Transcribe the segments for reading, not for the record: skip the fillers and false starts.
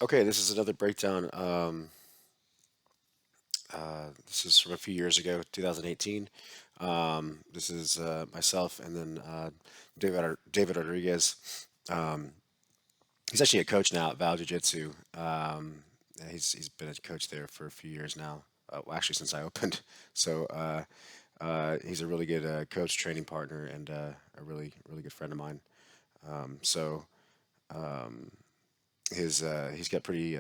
Okay, this is another breakdown. This is from a few years ago, 2018. This is myself and then David Rodriguez. Um, he's actually a coach now at Val Jiu-Jitsu. He's been a coach there for a few years now. Well, actually, since I opened. So he's a really good coach, training partner, and a really good friend of mine. So he's got pretty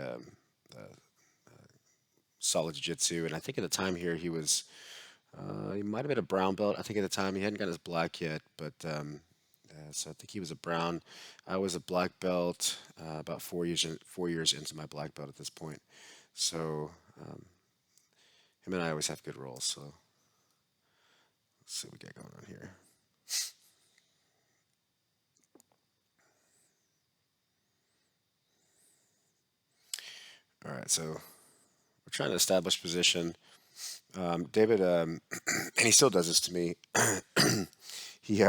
solid jiu-jitsu, and I think at the time here he might have been a brown belt. I think at the time he hadn't got his black yet, but so I think he was a brown. I was a black belt about 4 years into my black belt at this point. So him and I always have good roles. So let's see what we got going on here. All right, so we're trying to establish position. David, and he still does this to me. he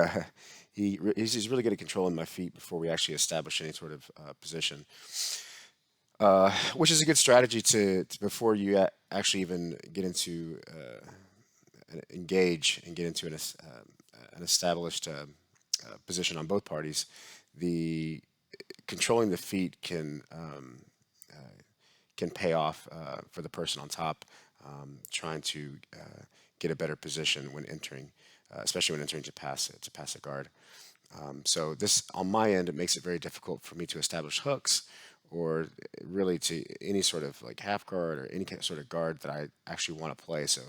he's really good at controlling my feet before we actually establish any sort of position, which is a good strategy to before you actually even get into engage and get into an established position on both parties. The controlling the feet can pay off for the person on top, trying to get a better position when entering, especially when entering to pass a guard. So this, on my end, it makes it very difficult for me to establish hooks or really to any sort of like half guard or any kind of sort of guard that I actually want to play. So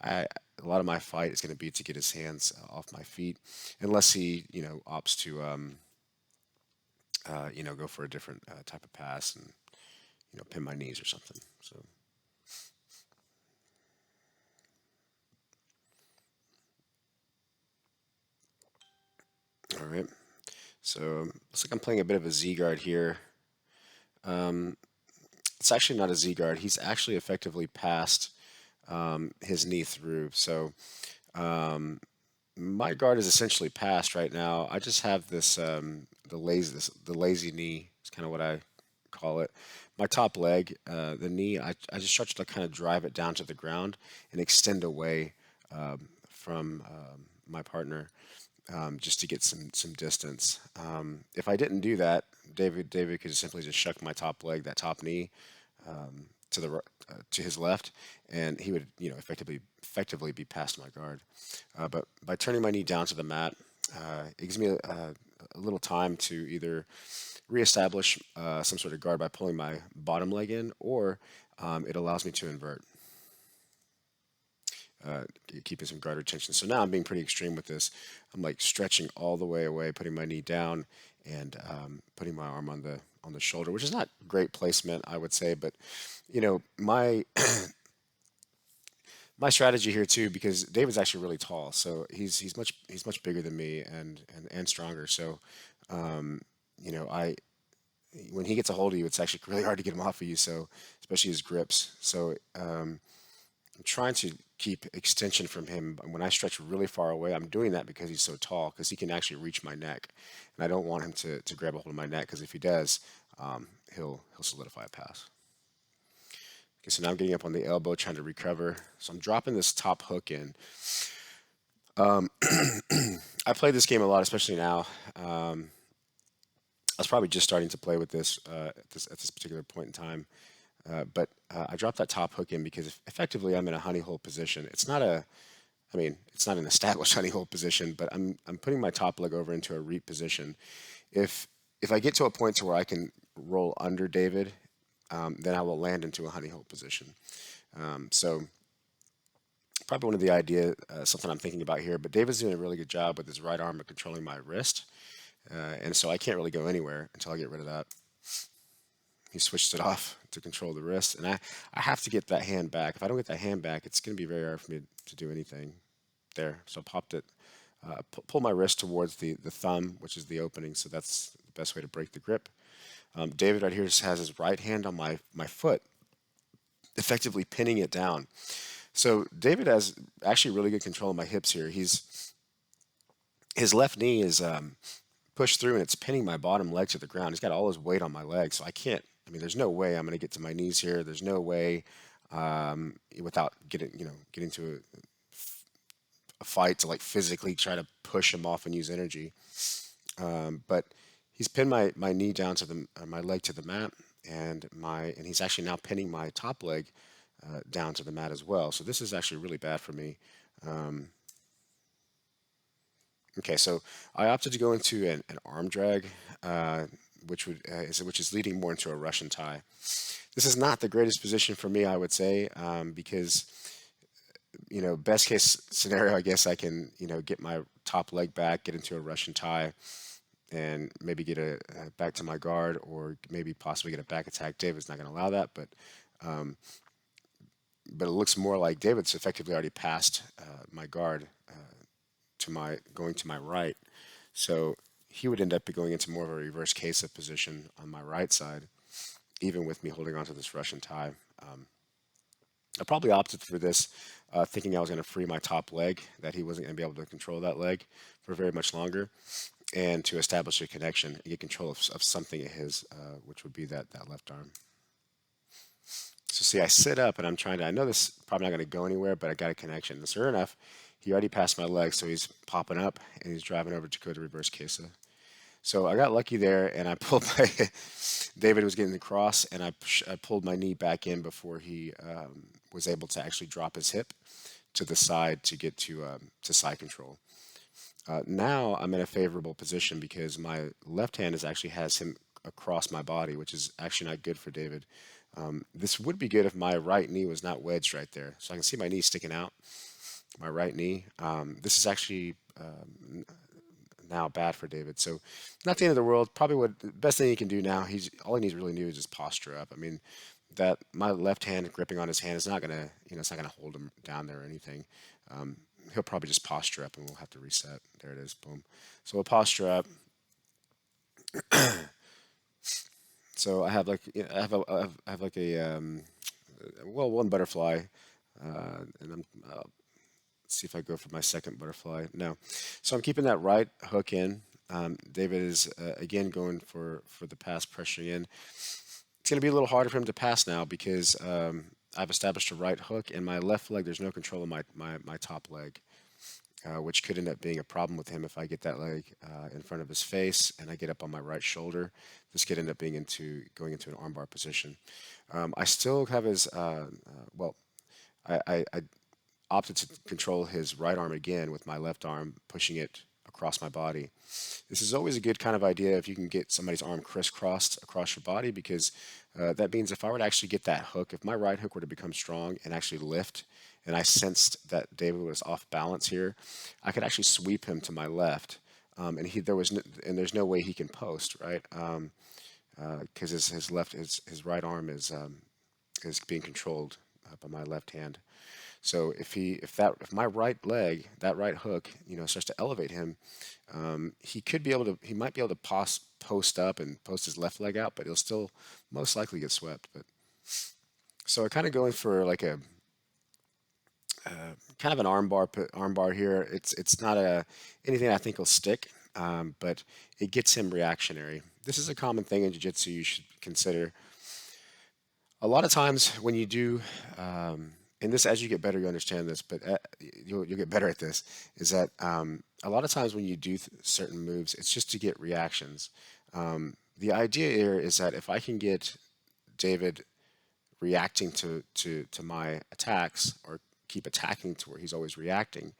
a lot of my fight is going to be to get his hands off my feet, unless he, opts to, go for a different type of pass and, pin my knees or something. So, all right. So looks like I'm playing a bit of a Z guard here. It's actually not a Z guard. He's actually effectively passed his knee through. So my guard is essentially passed right now. I just have the lazy knee. It's kind of what I call it. My top leg, the knee. I just start to kind of drive it down to the ground and extend away from my partner, just to get some distance. If I didn't do that, David could simply just shuck my top leg, that top knee, to his left, and he would effectively be past my guard. But by turning my knee down to the mat, it gives me a little time to either reestablish some sort of guard by pulling my bottom leg in, or it allows me to invert, uh, keeping some guard retention. So now I'm being pretty extreme with this. I'm like stretching all the way away, putting my knee down, and putting my arm on the shoulder, which is not great placement, I would say. But my my strategy here too, because David's actually really tall, so he's much bigger than me and stronger. So I when he gets a hold of you, it's actually really hard to get him off of you. So especially his grips. So I'm trying to keep extension from him. When I stretch really far away, I'm doing that because he's so tall, because he can actually reach my neck, and I don't want him to grab a hold of my neck, because if he does, he'll solidify a pass. Okay, so now I'm getting up on the elbow, trying to recover. So I'm dropping this top hook in. I play this game a lot, especially now. I was probably just starting to play with this at this particular point in time. But I dropped that top hook in because effectively I'm in a honey hole position. I mean, it's not an established honey hole position, but I'm putting my top leg over into a reap position. If if I get to a point to where I can roll under David, then I will land into a honey hole position. So probably one of the idea, something I'm thinking about here. But David's doing a really good job with his right arm of controlling my wrist, and so I can't really go anywhere until I get rid of that. He switched it off to control the wrist, and I have to get that hand back. If I don't get that hand back, it's going to be very hard for me to do anything there. So I popped it, pull my wrist towards the thumb, which is the opening. So that's the best way to break the grip. David right here just has his right hand on my foot, effectively pinning it down. So David has actually really good control of my hips here. His left knee is pushed through, and it's pinning my bottom leg to the ground. He's got all his weight on my leg, so I can't I mean, there's no way I'm going to get to my knees here. There's no way without getting to a fight to like physically try to push him off and use energy. But he's pinned my knee down to my leg to the mat, and he's actually now pinning my top leg down to the mat as well. So this is actually really bad for me. Okay, so I opted to go into an arm drag, which is leading more into a Russian tie. This is not the greatest position for me, I would say, because best case scenario, I guess I can get my top leg back, get into a Russian tie, and maybe get a back to my guard, or maybe possibly get a back attack. David's not going to allow that, but it looks more like David's effectively already passed my guard to my going to my right. So he would end up going into more of a reverse case of position on my right side, even with me holding onto this Russian tie. I probably opted for this, thinking I was going to free my top leg, that he wasn't going to be able to control that leg for very much longer, and to establish a connection and get control of something of his, which would be that left arm. So see, I sit up and I'm trying to, I know this is probably not going to go anywhere, but I got a connection. And sure enough, he already passed my leg, so he's popping up and he's driving over to go to reverse Kesa. So I got lucky there, and I pulled my David was getting the cross, and I pulled my knee back in before he was able to actually drop his hip to the side to get to side control. Now I'm in a favorable position because my left hand actually has him across my body, which is actually not good for David. This would be good if my right knee was not wedged right there. So I can see my knee sticking out, my right knee. This is actually now bad for David. So not the end of the world. Probably what the best thing he can do now, all he needs really do is just posture up. I mean, that my left hand gripping on his hand is not gonna, it's not gonna hold him down there or anything. He'll probably just posture up and we'll have to reset. There it is, boom. So we'll posture up. So I have like I have like one butterfly, and let's see if I go for my second butterfly. No, so I'm keeping that right hook in. David is again going for the pass, pressuring in. It's going to be a little harder for him to pass now because I've established a right hook, and my left leg, there's no control of my top leg, which could end up being a problem with him if I get that leg in front of his face and I get up on my right shoulder. This could end up going into an armbar position. I still have his, I opted to control his right arm again with my left arm, pushing it across my body. This is always a good kind of idea if you can get somebody's arm crisscrossed across your body, because that means if I were to actually get that hook, if my right hook were to become strong and actually lift, and I sensed that David was off balance here, I could actually sweep him to my left, and there's no way he can post, right? Because his right arm is being controlled by my left hand. So if my right leg, that right hook, starts to elevate him, he might be able to post up and post his left leg out, but he'll still most likely get swept. But so I kind of going for like a kind of an armbar here. It's not anything I think will stick, but it gets him reactionary. This is a common thing in jiu-jitsu you should consider. A lot of times when you do, and this, as you get better, you understand this, but you'll get better at this, is that a lot of times when you do certain moves, it's just to get reactions. The idea here is that if I can get David reacting to my attacks, or keep attacking to where he's always reacting,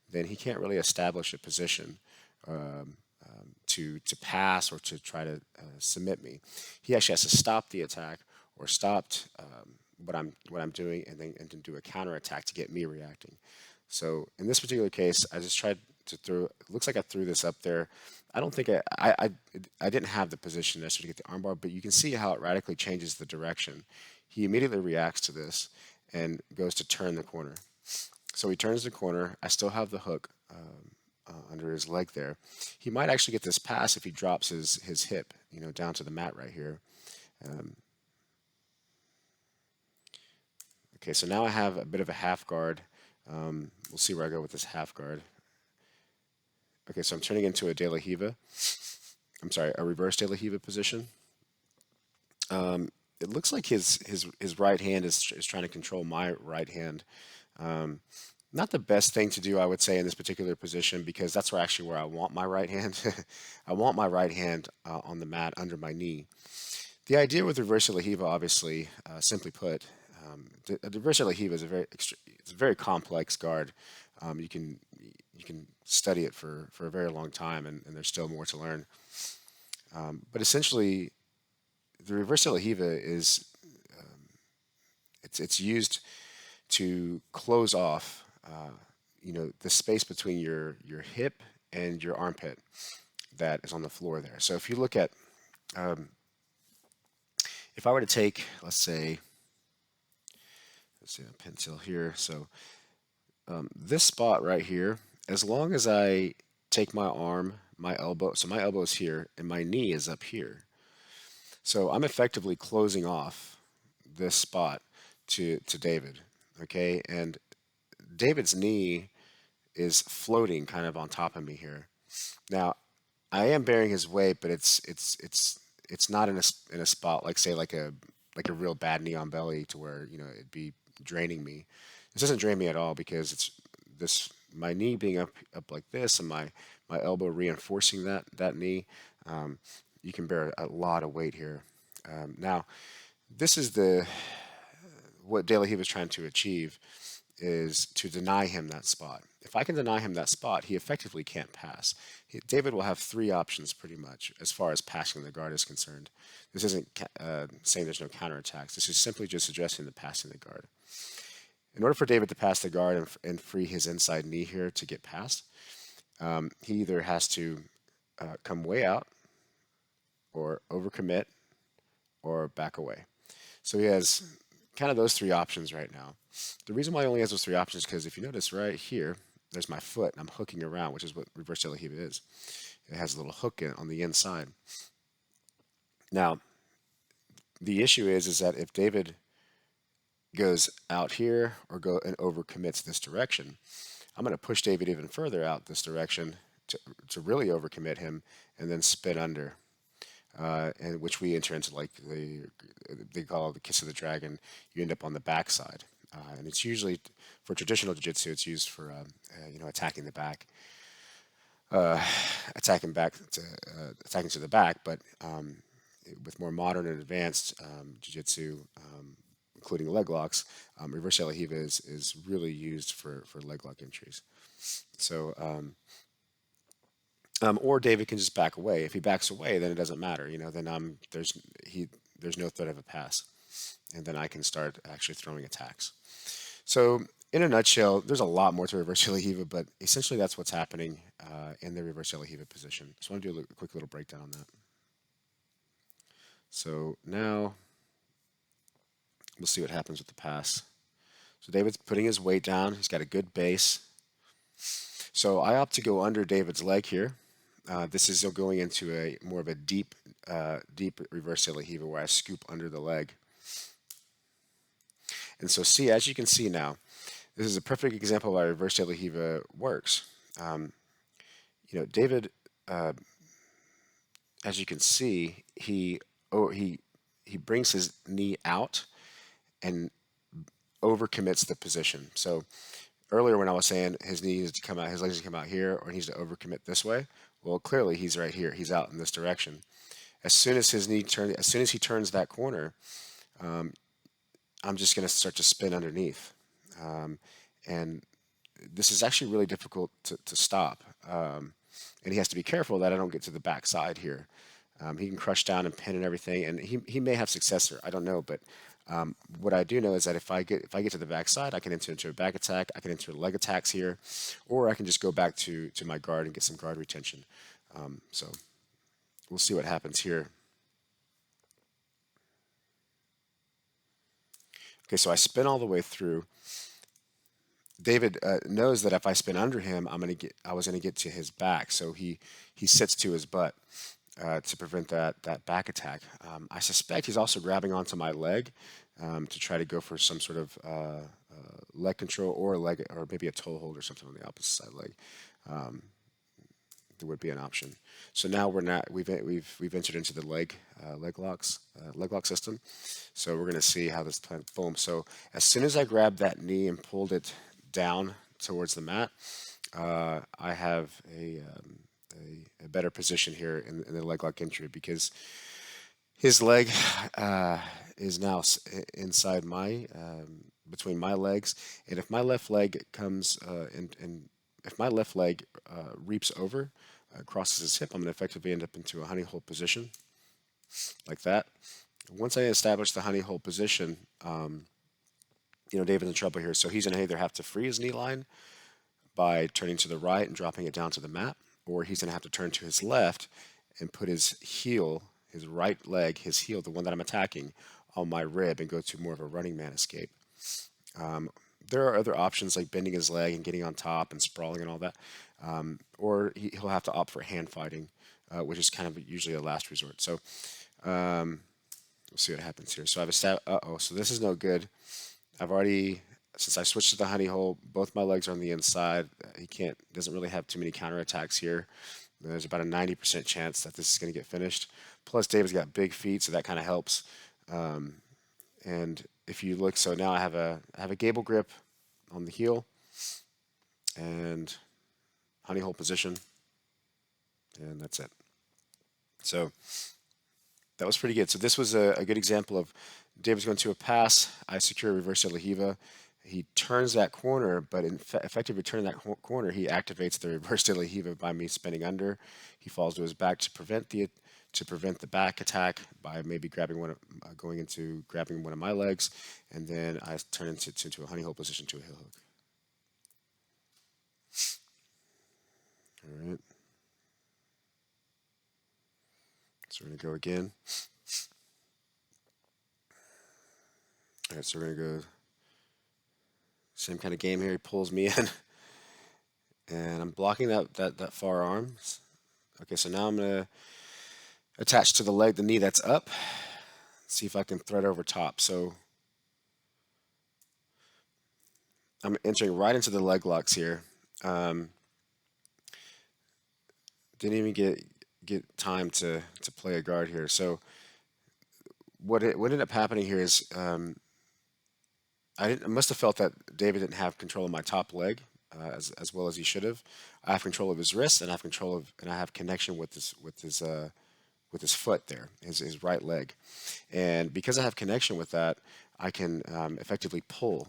then he can't really establish a position to pass or to try to submit me. He actually has to stop the attack or stopped what I'm doing, and then do a counterattack to get me reacting. So in this particular case, I just tried to throw. It looks like I threw this up there. I don't think I didn't have the position necessarily to get the armbar, but you can see how it radically changes the direction. He immediately reacts to this and goes to turn the corner. So he turns the corner. I still have the hook under his leg there. He might actually get this pass if he drops his hip, down to the mat right here. Okay, so now I have a bit of a half guard. We'll see where I go with this half guard. Okay, so I'm turning into a Ilihiva. I'm sorry, a reverse Ilihiva position. it looks like his right hand is trying to control my right hand. Um, Not the best thing to do, I would say, in this particular position because that's where I want my right hand. I want my right hand on the mat under my knee. The idea with reverse Ilihiva, obviously, simply put, the reverse Ilihiva is it's a very complex guard. You can study it for a very long time, and there's still more to learn. But essentially, the reverse Ilihiva is it's used to close off, the space between your hip and your armpit that is on the floor there. So if you look at, if I were to take, let's say a pencil here. So this spot right here, as long as I take my arm, my elbow, so my elbow is here and my knee is up here. So I'm effectively closing off this spot to David. Okay, and David's knee is floating kind of on top of me here. Now, I am bearing his weight, but it's not in a spot like say like a real bad knee on belly to where it'd be draining me. This doesn't drain me at all because it's this my knee being up like this and my elbow reinforcing that knee. Um, you can bear a lot of weight here. Now, this is the what De La Riva was trying to achieve is to deny him that spot. If I can deny him that spot, he effectively can't pass. David will have three options pretty much as far as passing the guard is concerned. This isn't saying there's no counterattacks. This is simply just addressing the passing the guard. In order for David to pass the guard and free his inside knee here to get past, he either has to come way out or overcommit or back away. So he has kind of those three options right now. The reason why he only has those three options is because if you notice right here, there's my foot and I'm hooking around, which is what reverse Ilihiva is. It has a little hook on the inside. Now, the issue is that if David goes out here or go and overcommits this direction, I'm going to push David even further out this direction to really overcommit him and then spin under. And which we enter into like they call it the kiss of the dragon. You end up on the backside, and it's usually for traditional jiu-jitsu. It's used for attacking the back, attacking to the back. But with more modern and advanced jiu-jitsu, including leg locks, reverse Ilihiva is really used for leg lock entries. So. Or David can just back away. If he backs away, then it doesn't matter. Then there's no threat of a pass, and then I can start actually throwing attacks. So in a nutshell, there's a lot more to reverse Ilihiva, but essentially that's what's happening in the reverse Ilihiva position. So I want to do a quick little breakdown on that. So now we'll see what happens with the pass. So David's putting his weight down. He's got a good base. So I opt to go under David's leg here. This is going into a more of a deep reverse Ilihiva where I scoop under the leg. And so as you can see now, this is a perfect example of how reverse Ilihiva works. David, as you can see, he brings his knee out and overcommits the position. So earlier when I was saying his knee needs to come out, his legs need to come out here, or he needs to overcommit this way. Well, clearly he's right here. He's out in this direction. As soon as he turns that corner, I'm just going to start to spin underneath. And this is actually really difficult to stop. And he has to be careful that I don't get to the back side here. He can crush down and pin and everything, and he may have success here. I don't know, but what I do know is that if I get to the back side, I can enter into a back attack. I can enter leg attacks here, or I can just go back to my guard and get some guard retention. So we'll see what happens here. Okay, so I spin all the way through. David knows that if I spin under him, I was gonna get to his back, so he sits to his butt to prevent that back attack. I suspect he's also grabbing onto my leg to try to go for some sort of leg control or maybe a toe hold or something on the opposite side leg. there would be an option. So now we've entered into the leg lock system. So we're going to see how this plan. Boom. So as soon as I grabbed that knee and pulled it down towards the mat, I have a better position here in the leg lock entry because his leg is now inside between my legs, and if my left leg comes and if my left leg reaps over, crosses his hip, I'm going to effectively end up into a honey hole position like that. Once I establish the honey hole position, David's in trouble here, so he's going to either have to free his knee line by turning to the right and dropping it down to the mat, or he's going to have to turn to his left and put his heel, his right leg, his heel, the one that I'm attacking, on my rib and go to more of a running man escape. There are other options like bending his leg and getting on top and sprawling and all that, or he'll have to opt for hand fighting, which is kind of usually a last resort. So we'll see what happens here. So I've established. So this is no good. I've already, since I switched to the honey hole, both my legs are on the inside. He doesn't really have too many counterattacks here. There's about a 90% chance that this is going to get finished. Plus, David's got big feet, so that kind of helps. And if you look, so now I have a gable grip on the heel and honey hole position, and that's it. So that was pretty good. So this was a good example of David's going to a pass. I secure a reverse Ilihiva. He turns that corner, but in effectively turning that corner, he activates the reverse Ilihiva by me spinning under. He falls to his back to prevent the back attack by maybe grabbing grabbing one of my legs, and then I turn into a honey hole position to a heel hook. All right. So we're going to go again. All right, so we're going to go same kind of game here. He pulls me in, and I'm blocking that far arm. Okay, so now I'm going to attach to the leg, the knee that's up. See if I can thread over top. So I'm entering right into the leg locks here. Didn't even get time to play a guard here. So what ended up happening here is I must have felt that David didn't have control of my top leg as well as he should have. I have control of his wrist, and I have connection with his foot there, his right leg, and because I have connection with that, I can effectively pull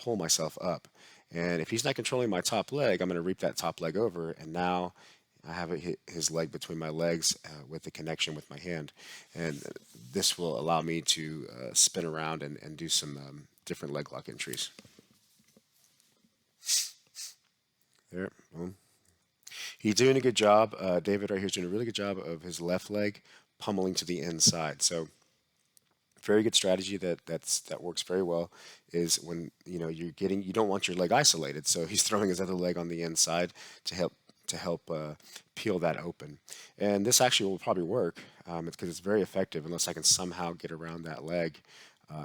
myself up. And if he's not controlling my top leg, I'm going to reap that top leg over, and now I have his leg between my legs with the connection with my hand, and this will allow me to spin around and do some different leg lock entries. There, boom. He's doing a good job. David right here is doing a really good job of his left leg pummeling to the inside. So very good strategy that works very well is when you don't want your leg isolated. So he's throwing his other leg on the inside to help peel that open. And this actually will probably work because it's very effective unless I can somehow get around that leg,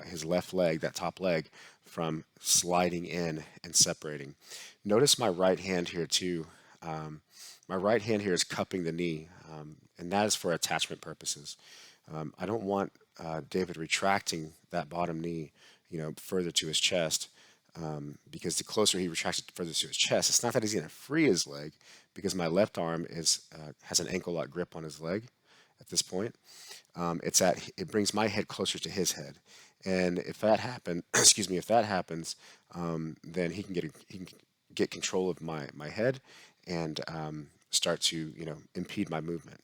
his left leg, that top leg, from sliding in and separating. Notice my right hand here too. My right hand here is cupping the knee, and that is for attachment purposes. I don't want David retracting that bottom knee, further to his chest, because the closer he retracts it further to his chest, it's not that he's going to free his leg, because my left arm has an ankle lock grip on his leg at this point. It brings my head closer to his head, and if that happens, then he can get control of my head and start to impede my movement.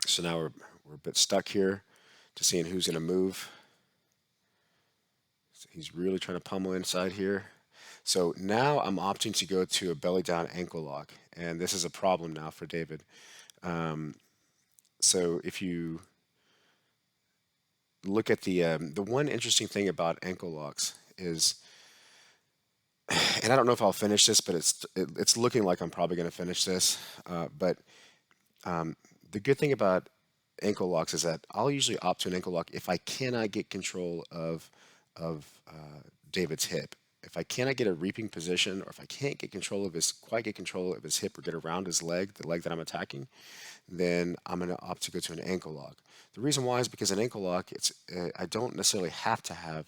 So now we're a bit stuck here to seeing who's going to move. So he's really trying to pummel inside here. So now I'm opting to go to a belly down ankle lock, and this is a problem now for David. So if you look at the one interesting thing about ankle locks is, and I don't know if I'll finish this, but it's looking like I'm probably going to finish this. But the good thing about ankle locks is that I'll usually opt to an ankle lock if I cannot get control of David's hip. if I cannot get a reaping position, or if I can't get control of his quite get control of his hip or get around his leg, the leg that I'm attacking, then I'm going to opt to go to an ankle lock. The reason why is because an ankle lock, I don't necessarily have to have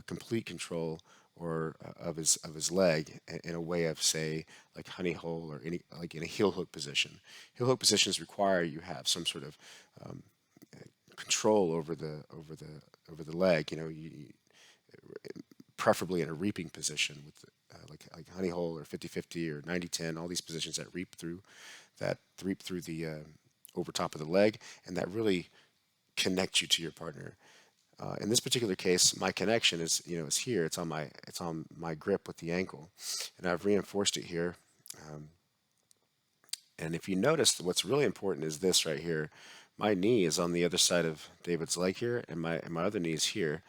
complete control or of his leg in a way of, say, like honey hole, or any like in a heel hook position. Heel hook positions require you have some sort of control over the leg. Preferably in a reaping position with like honey hole or 50-50 or 90-10, all these positions that reap through the over top of the leg, and that really connect you to your partner. In this particular case, my connection is here. It's on my grip with the ankle, and I've reinforced it here. And if you notice, what's really important is this right here. My knee is on the other side of David's leg here, and my other knee is here.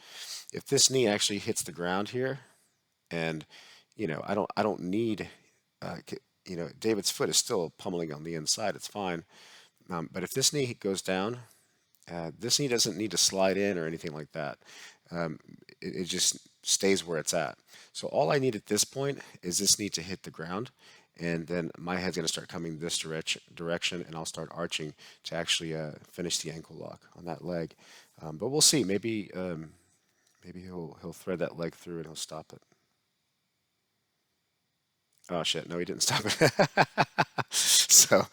If this knee actually hits the ground here, and I don't need, David's foot is still pummeling on the inside. It's fine. But if this knee goes down, this knee doesn't need to slide in or anything like that. Um, it just stays where it's at. So all I need at this point is this knee to hit the ground, and then my head's going to start coming this direction, and I'll start arching to actually finish the ankle lock on that leg. But we'll see. Maybe he'll thread that leg through and he'll stop it. Oh shit! No, he didn't stop it. So,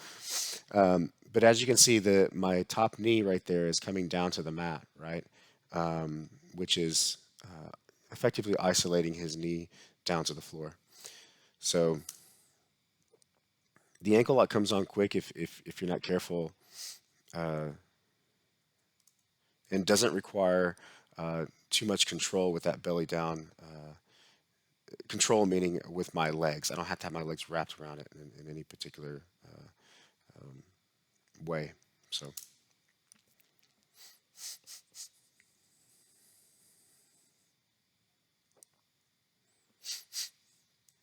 but as you can see, my top knee right there is coming down to the mat, right? Which is effectively isolating his knee down to the floor. So the ankle lock comes on quick if you're not careful, uh, and doesn't require too much control with that belly down. Control meaning with my legs. I don't have to have my legs wrapped around it in any particular way. So.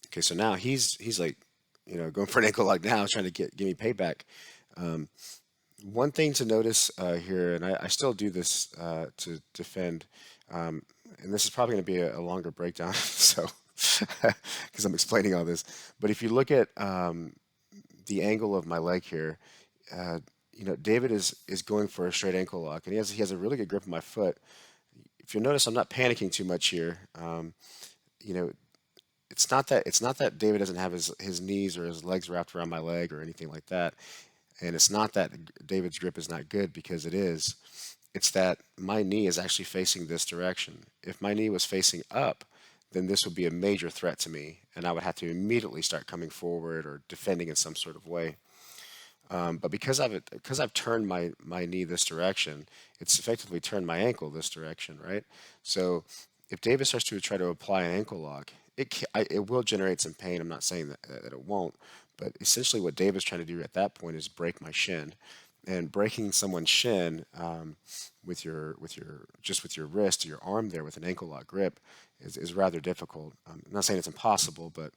Okay, so now he's like, going for an ankle lock now, trying to give me payback. Um, One thing to notice here, and I still do this to defend, and this is probably going to be a longer breakdown, so because I'm explaining all this. But if you look at the angle of my leg here, David is going for a straight ankle lock, and he has a really good grip on my foot. If you'll notice, I'm not panicking too much here. You know, it's not that David doesn't have his knees or his legs wrapped around my leg or anything like that. And it's not that David's grip is not good, because it is. It's that my knee is actually facing this direction. If my knee was facing up, then this would be a major threat to me, and I would have to immediately start coming forward or defending in some sort of way. But because I've turned my knee this direction, it's effectively turned my ankle this direction, right? So if David starts to try to apply an ankle lock, it will generate some pain. I'm not saying that it won't, but essentially what David's trying to do at that point is break my shin. And breaking someone's shin with your wrist or your arm there with an ankle lock grip is rather difficult. I'm not saying it's impossible, but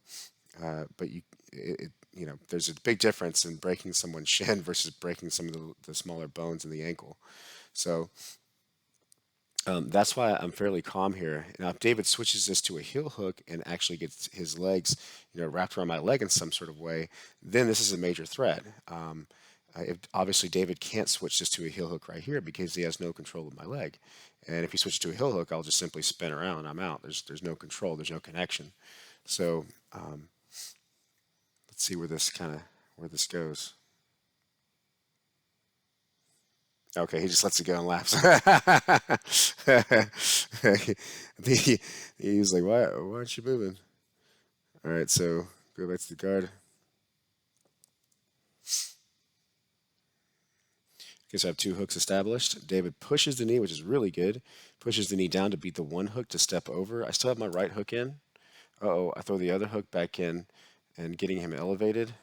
there's a big difference in breaking someone's shin versus breaking some of the smaller bones in the ankle. So that's why I'm fairly calm here. Now, if David switches this to a heel hook and actually gets his legs, wrapped around my leg in some sort of way, then this is a major threat. Obviously, David can't switch this to a heel hook right here because he has no control of my leg. And if he switches to a heel hook, I'll just simply spin around and I'm out. There's no control. There's no connection. So let's see where this goes. Okay, he just lets it go and laughs. he, he was like, why aren't you moving? All right, so go back to the guard. Okay, so I have two hooks established. David pushes the knee, which is really good. Pushes the knee down to beat the one hook to step over. I still have my right hook in. Uh-oh, I throw the other hook back in and getting him elevated.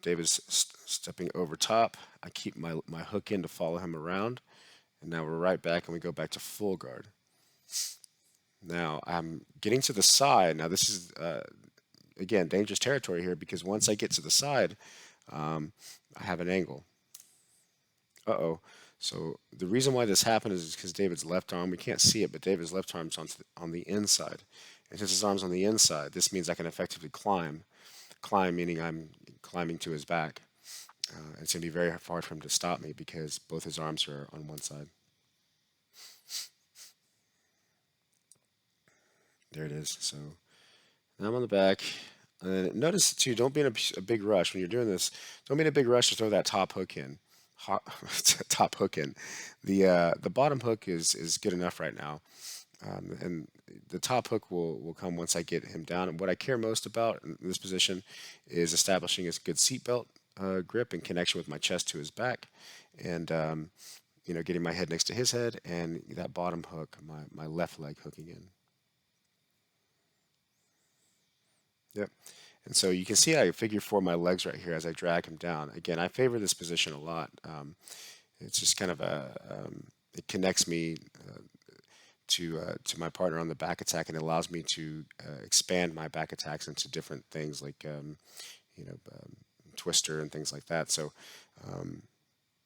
David's stepping over top. I keep my hook in to follow him around. And now we're right back and we go back to full guard. Now I'm getting to the side. Now this is, again, dangerous territory here, because once I get to the side, I have an angle. Uh-oh. So the reason why this happened is because David's left arm, we can't see it, but David's left arm's on the inside. And since his arm's on the inside, this means I can effectively climb. Climb meaning I'm climbing to his back. It's going to be very hard for him to stop me because both his arms are on one side. There it is. So now I'm on the back. And notice too, don't be in a big rush when you're doing this. Don't be in a big rush to throw that top hook in. Top hook in. The bottom hook is good enough right now, and the top hook will come once I get him down. And what I care most about in this position is establishing a good seatbelt grip and connection with my chest to his back, and getting my head next to his head, and that bottom hook, my left leg hooking in. Yep. And so you can see I figure four my legs right here as I drag him down. Again, I favor this position a lot. It's just kind of it connects me to my partner on the back attack, and it allows me to expand my back attacks into different things like you know twister and things like that. So and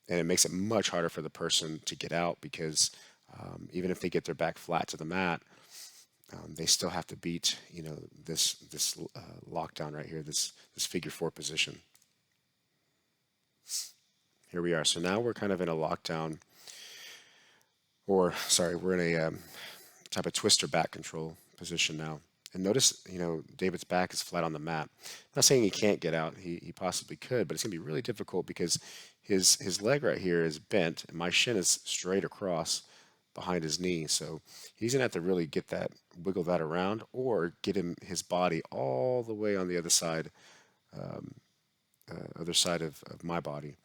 it makes it much harder for the person to get out because even if they get their back flat to the mat, they still have to beat this lockdown right here, this figure four position. Here we are. So now we're kind of in a lockdown, or sorry, we're in a type of twister back control position now. And notice, David's back is flat on the mat. I'm not saying he can't get out. He possibly could, but it's going to be really difficult because his leg right here is bent and my shin is straight across behind his knee. So he's going to have to really wiggle that around or get his body all the way on the other side of my body.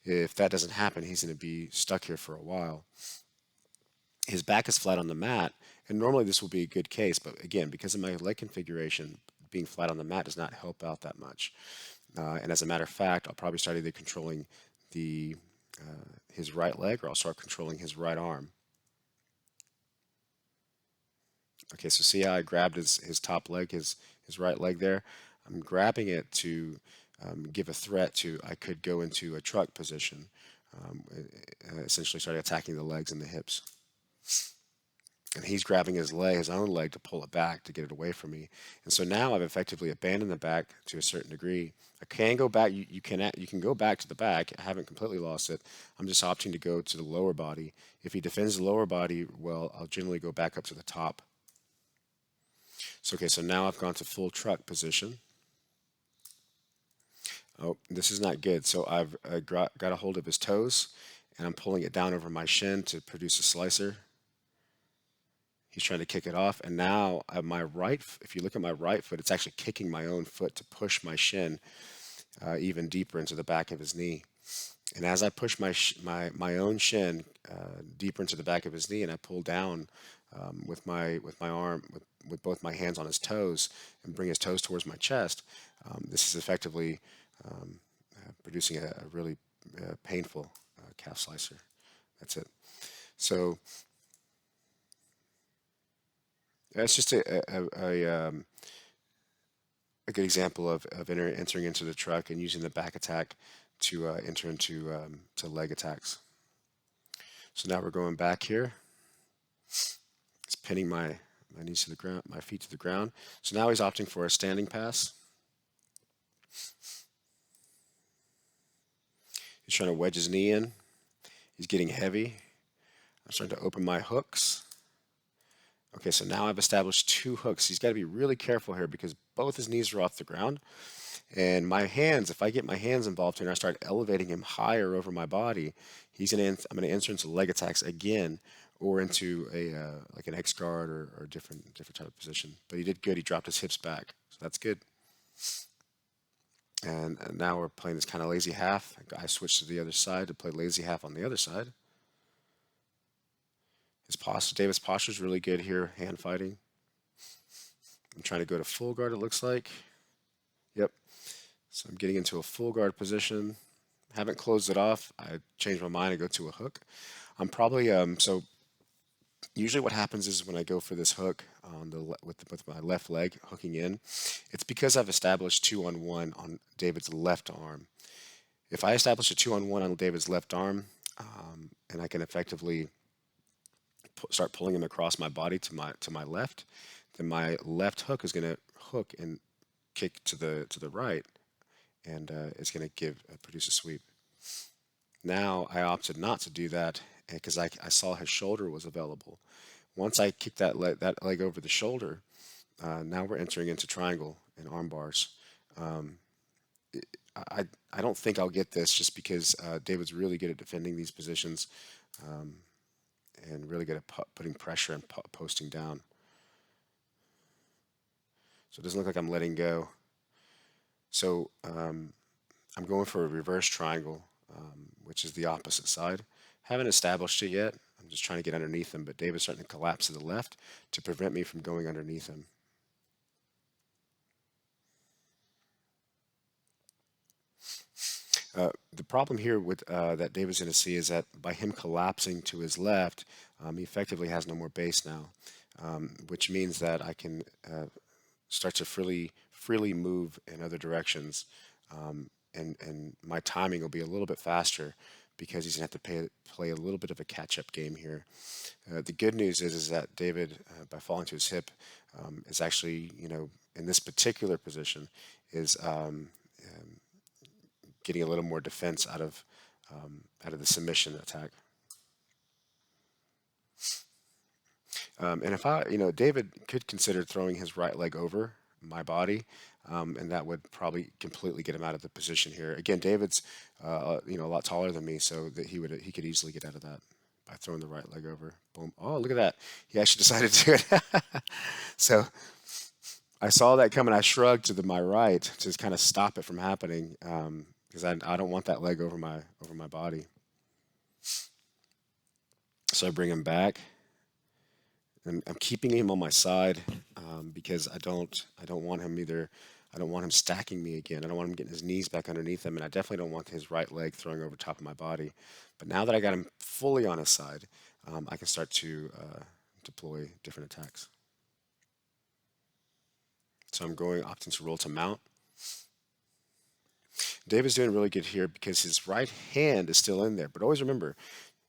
If that doesn't happen, he's going to be stuck here for a while. His back is flat on the mat, and normally this will be a good case, but again, because of my leg configuration, being flat on the mat does not help out that much. And as a matter of fact, I'll probably start either controlling his right leg, or I'll start controlling his right arm. Okay, so see how I grabbed his top leg, his right leg there? I'm grabbing it to give a threat to, I could go into a truck position, essentially start attacking the legs and the hips. And he's grabbing his own leg to pull it back to get it away from me. And so now I've effectively abandoned the back to a certain degree. I can go back. You can go back to the back. I haven't completely lost it. I'm just opting to go to the lower body. If he defends the lower body, well, I'll generally go back up to the top. So okay, so now I've gone to full truck position. Oh, this is not good. So I've got a hold of his toes, and I'm pulling it down over my shin to produce a slicer. He's trying to kick it off, and now if you look at my right foot, it's actually kicking my own foot to push my shin even deeper into the back of his knee. And as I push my own shin deeper into the back of his knee, and I pull down with my arm with both my hands on his toes and bring his toes towards my chest, this is effectively producing a really painful calf slicer. That's it. So that's just a good example of entering into the truck and using the back attack to enter into to leg attacks. So now we're going back here. It's pinning my knees to the ground, my feet to the ground. So now he's opting for a standing pass. He's trying to wedge his knee in. He's getting heavy. I'm starting to open my hooks. Okay, so now I've established two hooks. He's got to be really careful here because both his knees are off the ground. And my hands, if I get my hands involved here and I start elevating him higher over my body, I'm going to enter into leg attacks again, or into like an X guard or different type of position. But he did good. He dropped his hips back, so that's good. And now we're playing this kind of lazy half. I switched to the other side to play lazy half on the other side. David's posture is really good here, hand fighting. I'm trying to go to full guard, it looks like. Yep. So I'm getting into a full guard position. Haven't closed it off. I changed my mind and go to a hook. I'm probably so usually what happens is when I go for this hook on with my left leg hooking in, it's because I've established 2-on-1 on David's left arm. If I establish a 2-on-1 on David's left arm, and I can effectively start pulling him across my body to my left, then my left hook is going to hook and kick to the right, and it's going to produce a sweep. Now I opted not to do that because I saw his shoulder was available. Once I kicked that leg over the shoulder, now we're entering into triangle and arm bars. Um, I don't think I'll get this just because David's really good at defending these positions, um, and really good at putting pressure and posting down. So it doesn't look like I'm letting go. So I'm going for a reverse triangle, which is the opposite side. Haven't established it yet. I'm just trying to get underneath him, but David's starting to collapse to the left to prevent me from going underneath him. The problem here with that David's going to see is that by him collapsing to his left, he effectively has no more base now, which means that I can start to freely move in other directions, and my timing will be a little bit faster because he's going to have to play a little bit of a catch-up game here. The good news is that David, by falling to his hip, is actually, in this particular position, is getting a little more defense out of the submission attack. And if David could consider throwing his right leg over my body, and that would probably completely get him out of the position here. Again, David's, a lot taller than me, so that he could easily get out of that by throwing the right leg over. Boom! Oh, look at that! He actually decided to do it. So I saw that coming. I shrugged to my right to just kind of stop it from happening, because I don't want that leg over my body. So I bring him back. I'm keeping him on my side, because I don't want him either. I don't want him stacking me again. I don't want him getting his knees back underneath him, and I definitely don't want his right leg throwing over top of my body. But now that I got him fully on his side, I can start to deploy different attacks. So I'm opting to roll to mount. David's doing really good here because his right hand is still in there. But always remember,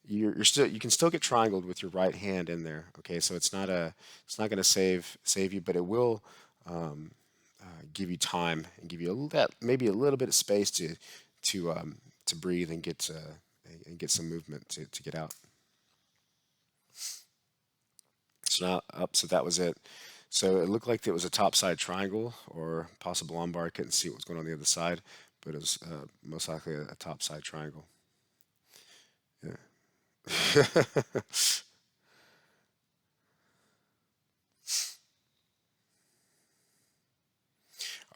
you can still get triangled with your right hand in there. Okay, so it's not going to save you, but it will give you time and give you maybe a little bit of space to breathe and get some movement to get out. So now up, so that was it. So it looked like it was a top side triangle or possible armbar. I couldn't see what was going on the other side, but it was most likely a top side triangle. Yeah.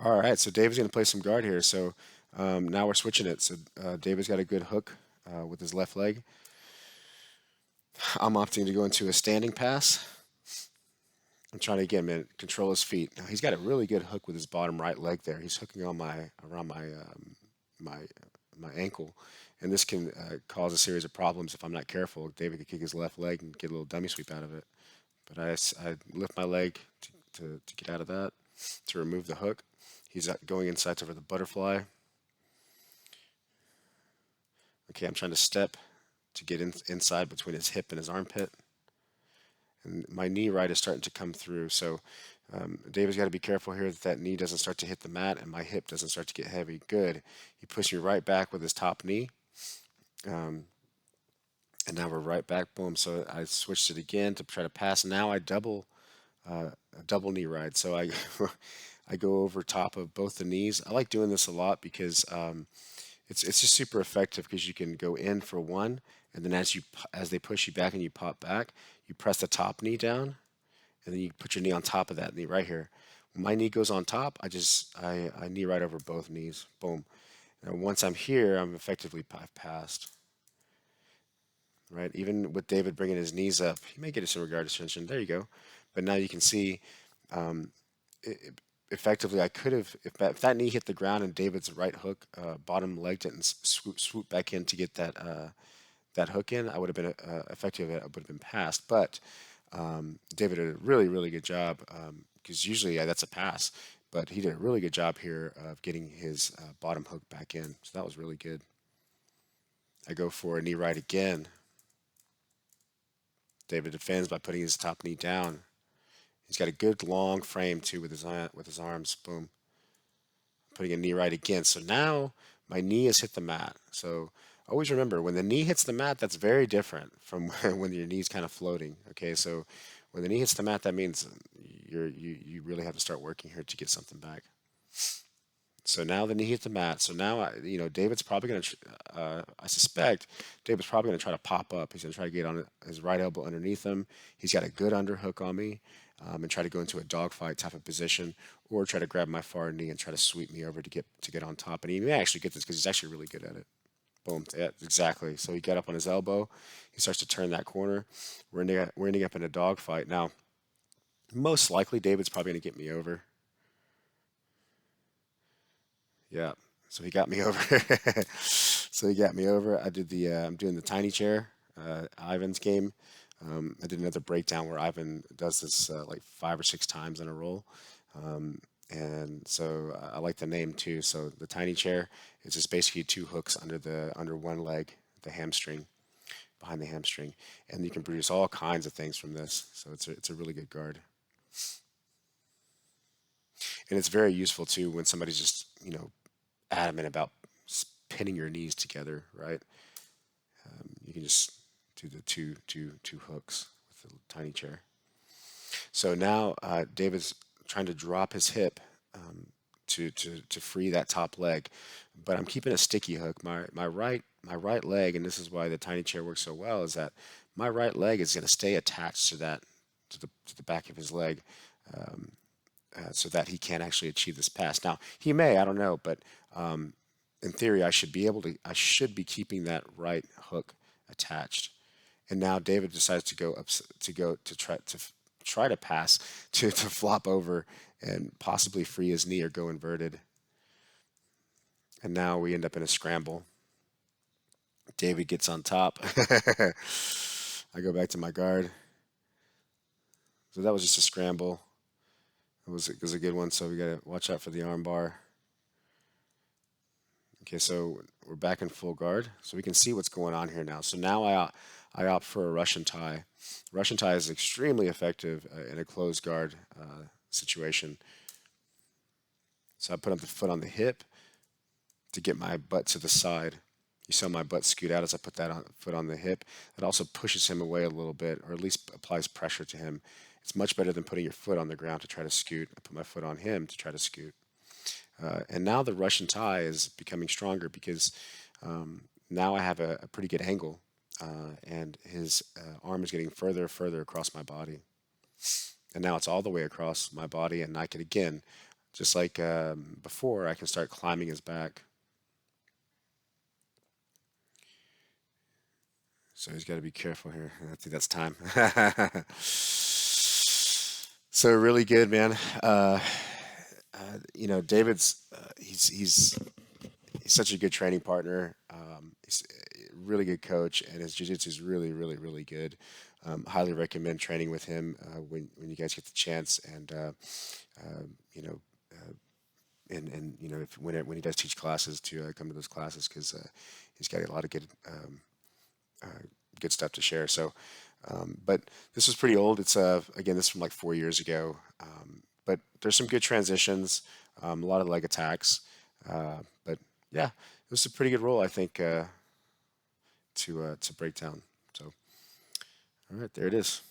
All right, so David's going to play some guard here. So now we're switching it. So David's got a good hook with his left leg. I'm opting to go into a standing pass. I'm trying to, again, man, control his feet. Now he's got a really good hook with his bottom right leg there. He's hooking on around my my ankle, and this can cause a series of problems if I'm not careful. David could kick his left leg and get a little dummy sweep out of it. But I lift my leg to get out of that, to remove the hook. He's going inside over the butterfly. Okay, I'm trying to step to get inside between his hip and his armpit. And my knee right is starting to come through. So David's got to be careful here that knee doesn't start to hit the mat and my hip doesn't start to get heavy. Good. He pushed me right back with his top knee. And now we're right back. Boom. So I switched it again to try to pass. Now I a double knee ride. So I I go over top of both the knees. I like doing this a lot because it's just super effective because you can go in for one, and then as they push you back and you pop back, you press the top knee down, and then you put your knee on top of that knee right here. When my knee goes on top, I knee right over both knees. Boom. And once I'm here, I'm effectively passed. Right? Even with David bringing his knees up, he may get some regard extension. There you go. But now you can see, um, effectively, I could have, if that knee hit the ground and David's right hook, bottom leg didn't swoop back in to get that hook in, I would have been effective. I would have been passed. But David did a really, really good job, because usually that's a pass. But he did a really good job here of getting his bottom hook back in. So that was really good. I go for a knee right again. David defends by putting his top knee down He's got a good long frame too with his arms. Boom, putting a knee right again. So now my knee has hit the mat. So always remember when the knee hits the mat, that's very different from when your knee's kind of floating. Okay, so when the knee hits the mat, that means you really have to start working here to get something back. So now the knee hit the mat. So now David's probably going to. I suspect David's probably going to try to pop up. He's going to try to get on his right elbow underneath him. He's got a good underhook on me, and try to go into a dogfight type of position, or try to grab my far knee and try to sweep me over to get on top. And he may actually get this because he's actually really good at it. Boom. Yeah, exactly. So he got up on his elbow. He starts to turn that corner. We're ending up in a dogfight now. Most likely, David's probably going to get me over. Yeah. So he got me over. So he got me over. I did the I'm doing the tiny chair, Ivan's game. I did another breakdown where Ivan does this like 5 or 6 times in a roll. And so I like the name too. So the tiny chair is just basically 2 hooks under one leg, the hamstring, behind the hamstring, and you can produce all kinds of things from this. So it's a really good guard, and it's very useful too when somebody's just adamant about pinning your knees together, right? You can just do the two hooks with the tiny chair. So now David's trying to drop his hip to free that top leg, but I'm keeping a sticky hook. My right leg, and this is why the tiny chair works so well, is that my right leg is going to stay attached to the back of his leg, so that he can't actually achieve this pass. Now he may, I don't know, but in theory, I should be keeping that right hook attached. And now David decides to go up to try to pass to flop over and possibly free his knee or go inverted. And now we end up in a scramble. David gets on top. I go back to my guard. So that was just a scramble. It was a good one. So we gotta watch out for the arm bar. Okay, so we're back in full guard, so we can see what's going on here now. So now I opt for a Russian tie. Russian tie is extremely effective in a closed guard situation. So I put the foot on the hip to get my butt to the side. You saw my butt scoot out as I put that foot on the hip. It also pushes him away a little bit, or at least applies pressure to him. It's much better than putting your foot on the ground to try to scoot. I put my foot on him to try to scoot. And now the Russian tie is becoming stronger because now I have a pretty good angle, and his arm is getting further and further across my body. And now it's all the way across my body, and I can again, just like before, I can start climbing his back. So he's got to be careful here. I think that's time. So really good, man. David's he's such a good training partner. He's a really good coach, and his jiu-jitsu is really, really, really good. Highly recommend training with him when you guys get the chance, and you know, if, when he does teach classes to come to those classes because he's got a lot of uh, good stuff to share. So, but this was pretty old. It's again, this is from like 4 years ago. But there's some good transitions, a lot of leg attacks. But yeah, it was a pretty good role, I think, to break down. So, all right, there it is.